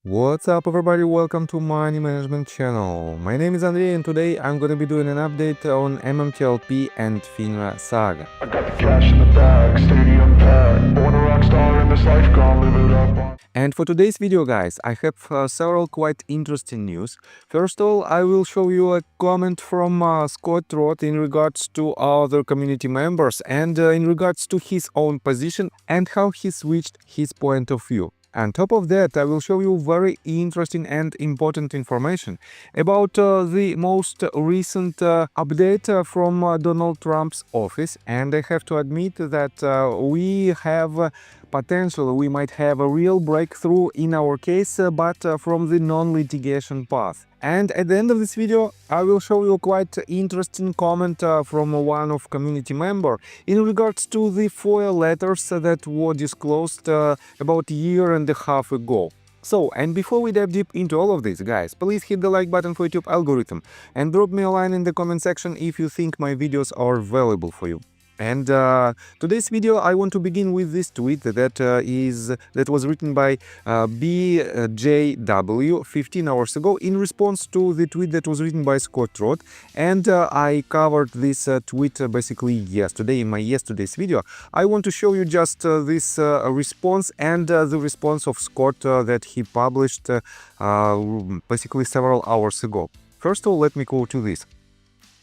What's up everybody, welcome to Money Management channel. My name is Andrei and today I'm gonna be doing an update on MMTLP and FINRA saga. I got the cash in the bag, stadium packed. Born a rock star in this life, gonna live it up. And for today's video guys, I have several quite interesting news. First of all, I will show you a comment from Scott Roth in regards to other community members and in regards to his own position and how he switched his point of view. On top of that, I will show you very interesting and important information about the most recent update from Donald Trump's office. And I have to admit that we have potential, we might have a real breakthrough in our case, but from the non-litigation path. And at the end of this video, I will show you a quite interesting comment from one of community member in regards to the FOIA letters that were disclosed about a year and a half ago. So, and before we dive deep into all of this, guys, please hit the like button for YouTube algorithm and drop me a line in the comment section if you think my videos are valuable for you. And today's video, I want to begin with this tweet that was written by BJW 15 hours ago in response to the tweet that was written by Scott Roth. And I covered this tweet basically yesterday in my yesterday's video. I want to show you just this response and the response of Scott that he published basically several hours ago. First of all, let me quote you this.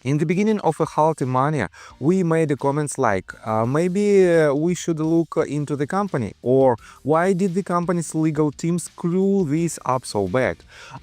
In the beginning of a halting mania, we made comments like, maybe we should look into the company, or why did the company's legal team screw this up so bad?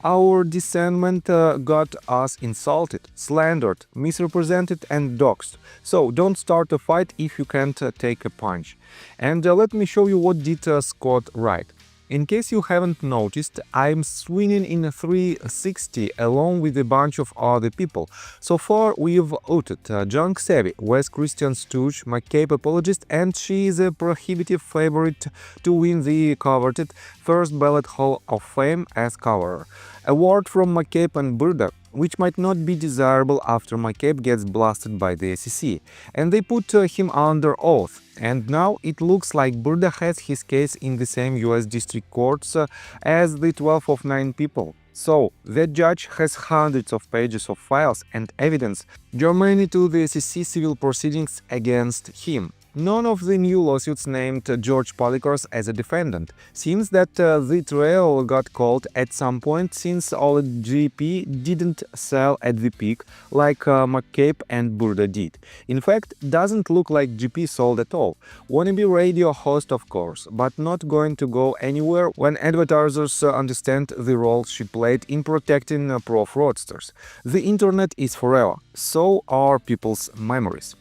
Our dissentment got us insulted, slandered, misrepresented and doxxed. So don't start a fight if you can't take a punch. And let me show you what did Scott write. In case you haven't noticed, I'm swinging in a 360 along with a bunch of other people. So far we've outed Junk Savvy, Wes Christian Stooge, McCabe apologist, and she is a prohibitive favorite to win the coveted first ballot Hall of Fame as coverer. Award from McCabe and Burda, which might not be desirable after McCabe gets blasted by the SEC, and they put him under oath. And now it looks like Burda has his case in the same US district courts as the 12 of 9 people. So, that judge has hundreds of pages of files and evidence germane to the SEC civil proceedings against him. None of the new lawsuits named George Polycars as a defendant. Seems that the trial got called at some point since all GP didn't sell at the peak like McCabe and Burda did. In fact, doesn't look like GP sold at all. Wannabe radio host of course, but not going to go anywhere when advertisers understand the role she played in protecting pro-fraudsters. The internet is forever, so are people's memories.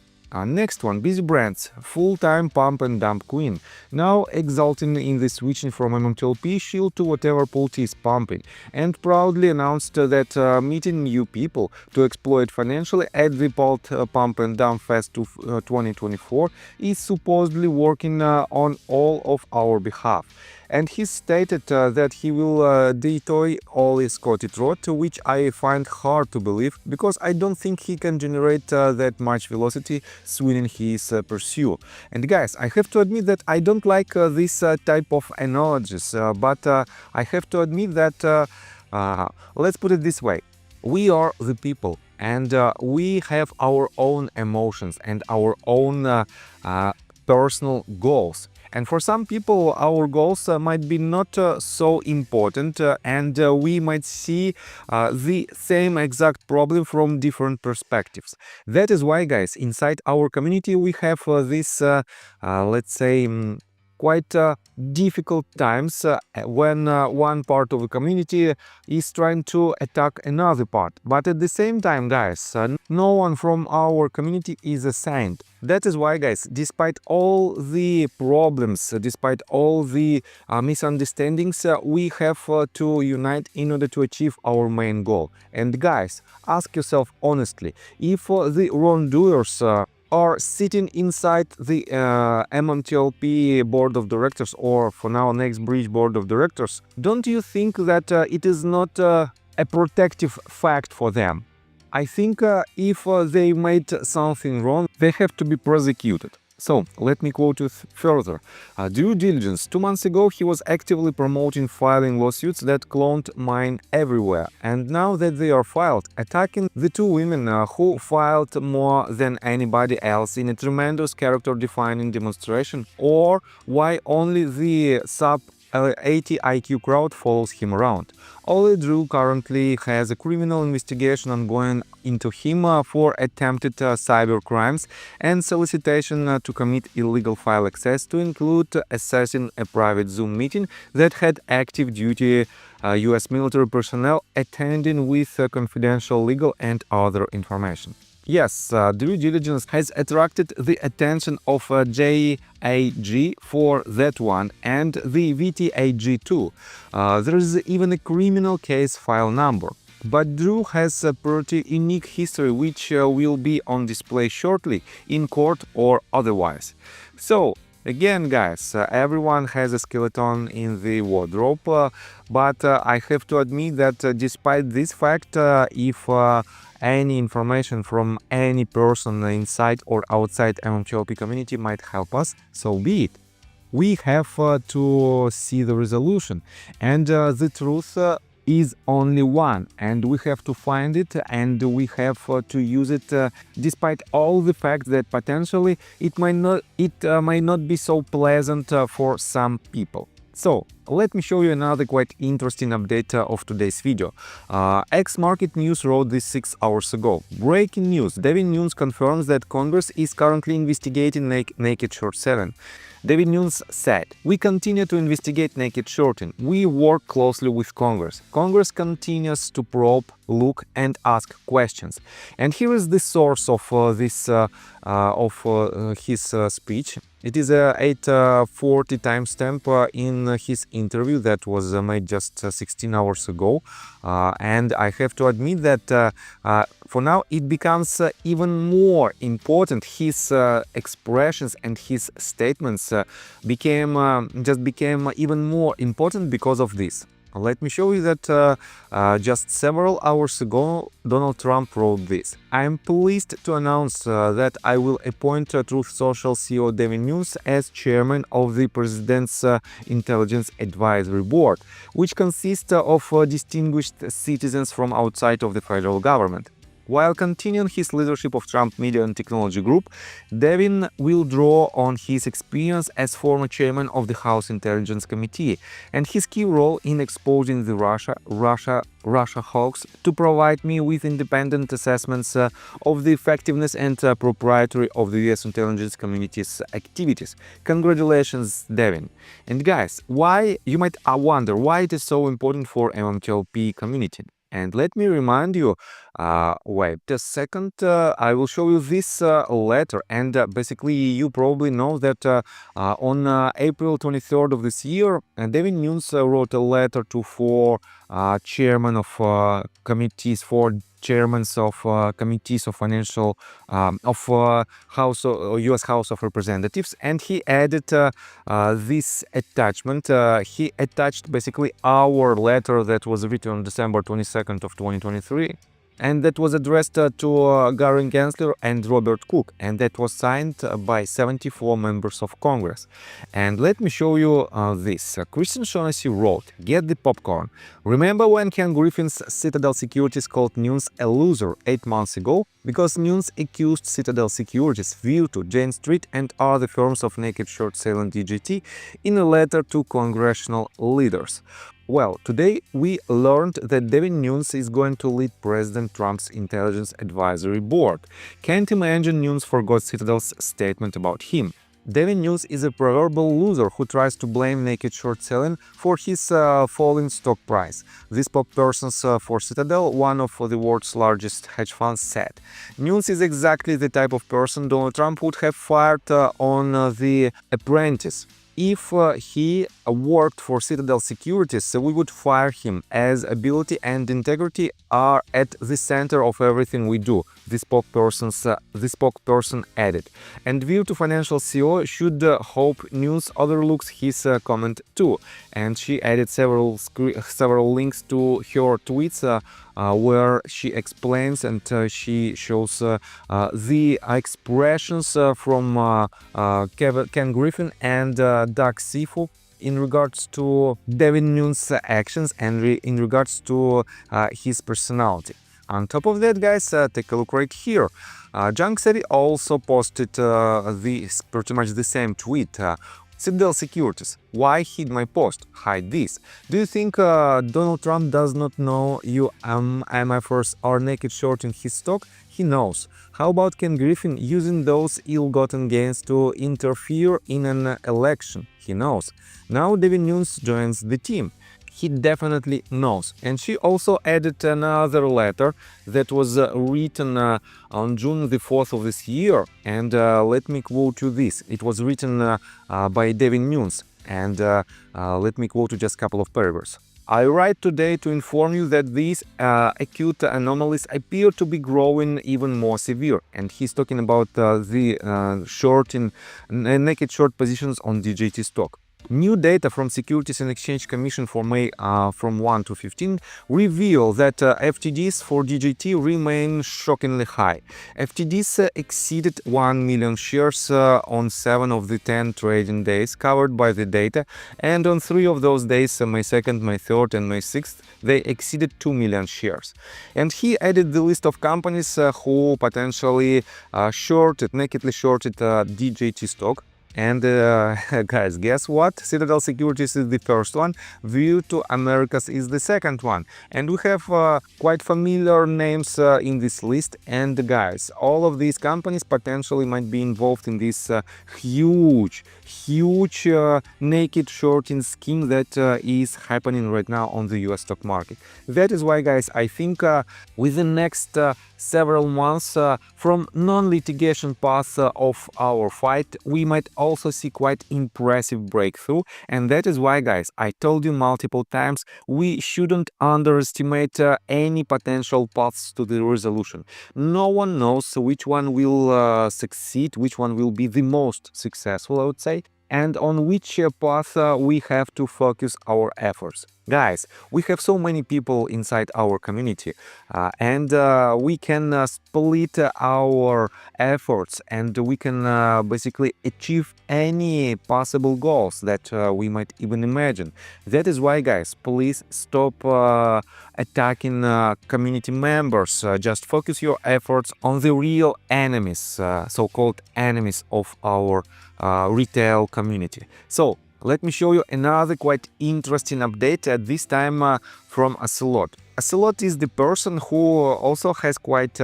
Next one, Busy Brands, full-time pump and dump queen, now exulting in the switching from MMTLP shield to whatever Pulte is pumping, and proudly announced that meeting new people to exploit financially at the Pult Pump and Dump Fest 2024 is supposedly working on all of our behalf. And he stated that he will detoy Ollie Scotty Trot, which I find hard to believe because I don't think he can generate that much velocity swinging his pursuit. And guys, I have to admit that I don't like this type of analogies, but I have to admit that, let's put it this way, we are the people and we have our own emotions and our own personal goals. And for some people, our goals might be not so important and we might see the same exact problem from different perspectives. That is why, guys, inside our community we have this, let's say, quite difficult times when one part of the community is trying to attack another part. But at the same time, guys, no one from our community is a saint. That is why, guys, despite all the problems, despite all the misunderstandings, we have to unite in order to achieve our main goal. And guys, ask yourself honestly, if the wrongdoers are sitting inside the MMTLP board of directors, or for now Next Bridge board of directors, don't you think that it is not a protective fact for them? I think if they made something wrong, they have to be prosecuted. So, let me quote you further. Due diligence. 2 months ago, he was actively promoting filing lawsuits that cloned mine everywhere. And now that they are filed, attacking the two women who filed more than anybody else in a tremendous character-defining demonstration, or why only the sub-80 IQ crowd follows him around. Ollie Drew currently has a criminal investigation ongoing into him for attempted cyber crimes and solicitation to commit illegal file access, to include accessing a private Zoom meeting that had active duty US military personnel attending with confidential legal and other information. Yes, due diligence has attracted the attention of JAG for that one and the VTAG too. There is even a criminal case file number. But Drew has a pretty unique history which will be on display shortly in court or otherwise. So, again, guys, everyone has a skeleton in the wardrobe, but I have to admit that despite this fact, if any information from any person inside or outside MMTLP community might help us, so be it. We have to see the resolution, and the truth is only one, and we have to find it, and we have to use it despite all the fact that potentially it might not be so pleasant for some people. So, let me show you another quite interesting update of today's video. X-Market News wrote this 6 hours ago. Breaking news. Devin Nunes confirms that Congress is currently investigating naked short selling. Devin Nunes said, "We continue to investigate naked shorting. We work closely with Congress. Congress continues to probe, look, and ask questions." And here is the source of his speech. It is a 8:40 timestamp in his interview that was made just 16 hours ago. And I have to admit that for now it becomes even more important. His expressions and his statements became even more important because of this. Let me show you that just several hours ago, Donald Trump wrote this. "I am pleased to announce that I will appoint Truth Social CEO Devin Nunes as chairman of the President's Intelligence Advisory Board, which consists of distinguished citizens from outside of the federal government. While continuing his leadership of Trump Media and Technology Group, Devin will draw on his experience as former chairman of the House Intelligence Committee and his key role in exposing the Russia hoax to provide me with independent assessments of the effectiveness and propriety of the US intelligence community's activities. Congratulations, Devin." And guys, why you might wonder why it is so important for MMTLP community. And let me remind you, wait a second, I will show you this letter. And basically, you probably know that on April 23rd of this year, Devin Nunes wrote a letter to four chairmen of committees, committees of financial U.S. House of Representatives, and he added this attachment. He attached basically our letter that was written on December 22nd of 2023. And that was addressed to Gary Gensler and Robert Cook, and that was signed by 74 members of Congress. And let me show you this. Christian Shaughnessy wrote, "Get the popcorn. Remember when Ken Griffin's Citadel Securities called Nunes a loser 8 months ago? Because Nunes accused Citadel Securities, Virtu, Jane Street, and other firms of naked short selling DGT in a letter to congressional leaders. Well, today we learned that Devin Nunes is going to lead President Trump's Intelligence Advisory Board. Can't imagine Nunes forgot Citadel's statement about him. Devin Nunes is a proverbial loser who tries to blame naked short selling for his falling stock price." This spokesperson for Citadel, one of the world's largest hedge funds, said. Nunes is exactly the type of person Donald Trump would have fired on The Apprentice. If he worked for Citadel Securities, we would fire him, as ability and integrity are at the center of everything we do. the spokesperson added. And Virtu Financial CEO should hope Nunes overlooks his comment too. And she added several links to her tweets where she explains and she shows the expressions from Ken Griffin and Doug Sifu in regards to Devin Nunes' actions and in regards to his personality. On top of that, guys, take a look right here. Junk City also posted pretty much the same tweet. Citadel Securities, why hid my post? Hide this. Do you think Donald Trump does not know you MFers are naked shorting his stock? He knows. How about Ken Griffin using those ill-gotten gains to interfere in an election? He knows. Now Devin Nunes joins the team. He definitely knows. And she also added another letter that was written on June the 4th of this year. And let me quote you this. It was written by Devin Nunes. And let me quote you just a couple of paragraphs. I write today to inform you that these acute anomalies appear to be growing even more severe. And he's talking about the naked short positions on DJT stock. New data from Securities and Exchange Commission for May from 1 to 15 reveal that FTDs for DJT remain shockingly high. FTDs exceeded 1 million shares on 7 of the 10 trading days covered by the data, and on 3 of those days, May 2nd, May 3rd and May 6th, they exceeded 2 million shares. And he added the list of companies who potentially nakedly shorted DJT stock. And guys, guess what? Citadel Securities is the first one, Virtu Americas is the second one. And we have quite familiar names in this list. And guys, all of these companies potentially might be involved in this huge naked shorting scheme that is happening right now on the US stock market. That is why, guys, I think within next several months from non-litigation path of our fight, we might also see quite impressive breakthrough. And that is why, guys, I told you multiple times, we shouldn't underestimate any potential paths to the resolution. No one knows which one will succeed, which one will be the most successful, I would say, and on which path we have to focus our efforts. Guys, we have so many people inside our community and we can split our efforts and we can basically achieve any possible goals that we might even imagine. That is why, guys, please stop attacking community members. Just focus your efforts on the real enemies, so-called enemies of our retail community. So let me show you another quite interesting update, at this time from Ocelot. Ocelot is the person who also has quite,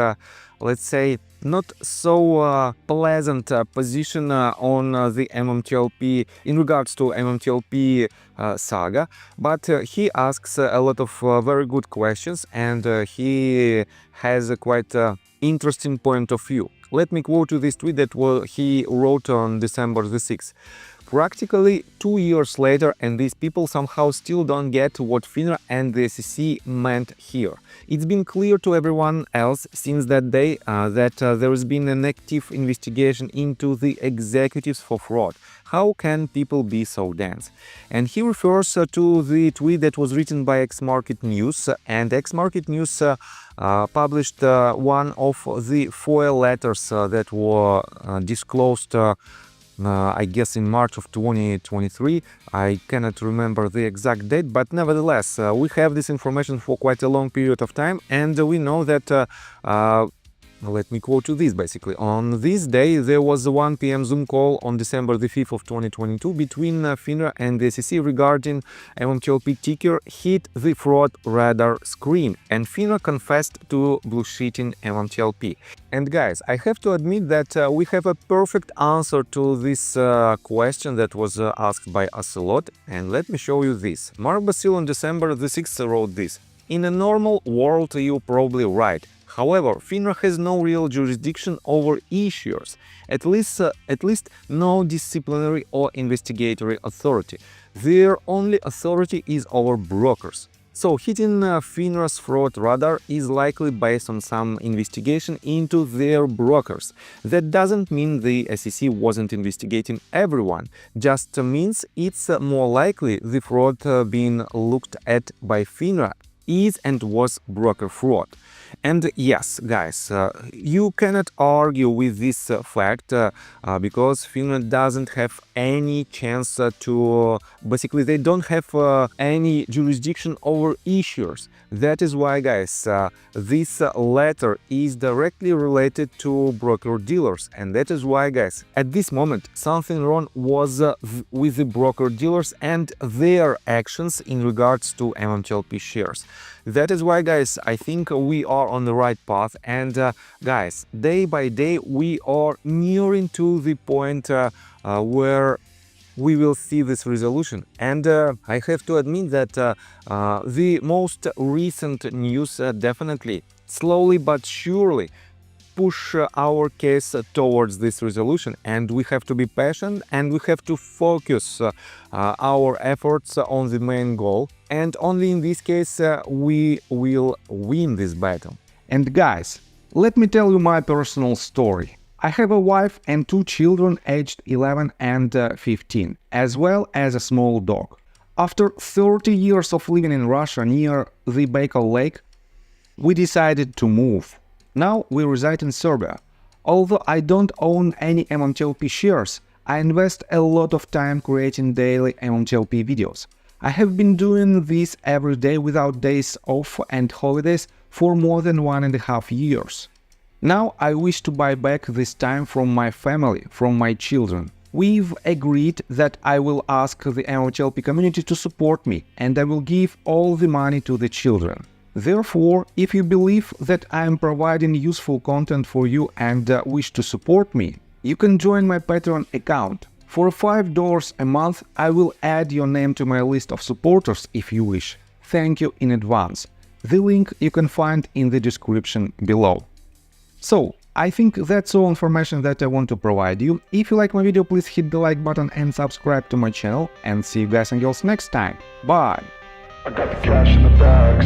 let's say, not so pleasant position on the MMTLP in regards to MMTLP saga, but he asks a lot of very good questions and he has a quite interesting point of view. Let me quote you this tweet that he wrote on December the 6th. Practically 2 years later, and these people somehow still don't get what FINRA and the SEC meant here. It's been clear to everyone else since that day that there has been an active investigation into the executives for fraud. How can people be so dense? And he refers to the tweet that was written by X-Market News, and X-Market News published one of the FOIA letters that were disclosed I guess in March of 2023. I cannot remember the exact date, but nevertheless, we have this information for quite a long period of time, and we know that let me quote you this basically. On this day, there was a 1 p.m. Zoom call on December the 5th of 2022 between FINRA and the SEC regarding MMTLP ticker hit the fraud radar screen, and FINRA confessed to bullshitting MMTLP. And guys, I have to admit that we have a perfect answer to this question that was asked by Ocelot, and let me show you this. Mark Basil on December the 6th wrote this. In a normal world, you're probably right. However, FINRA has no real jurisdiction over issuers, at least no disciplinary or investigatory authority. Their only authority is over brokers. So hitting FINRA's fraud radar is likely based on some investigation into their brokers. That doesn't mean the SEC wasn't investigating everyone, just means it's more likely the fraud being looked at by FINRA is and was broker fraud. And yes, guys, you cannot argue with this fact because FINRA doesn't have any chance basically they don't have any jurisdiction over issuers. That is why, guys, this letter is directly related to broker-dealers, and that is why, guys, at this moment something wrong was with the broker-dealers and their actions in regards to MMTLP shares. That is why, guys, I think we are on the right path, and guys, day by day we are nearing to the point where we will see this resolution. And I have to admit that the most recent news definitely, slowly but surely, push our case towards this resolution, and we have to be patient and we have to focus our efforts on the main goal, and only in this case we will win this battle. And guys, let me tell you my personal story. I have a wife and 2 children aged 11 and 15, as well as a small dog. After 30 years of living in Russia near the Baikal Lake, we decided to move. Now we reside in Serbia. Although I don't own any MMTLP shares, I invest a lot of time creating daily MMTLP videos. I have been doing this every day without days off and holidays for more than 1.5 years. Now I wish to buy back this time from my family, from my children. We've agreed that I will ask the MMTLP community to support me, and I will give all the money to the children. Therefore, if you believe that I am providing useful content for you and wish to support me, you can join my Patreon account. For $5 a month, I will add your name to my list of supporters if you wish. Thank you in advance. The link you can find in the description below. So, I think that's all information that I want to provide you. If you like my video, please hit the like button and subscribe to my channel, and see you guys and girls next time. Bye! I got the cash in the bag.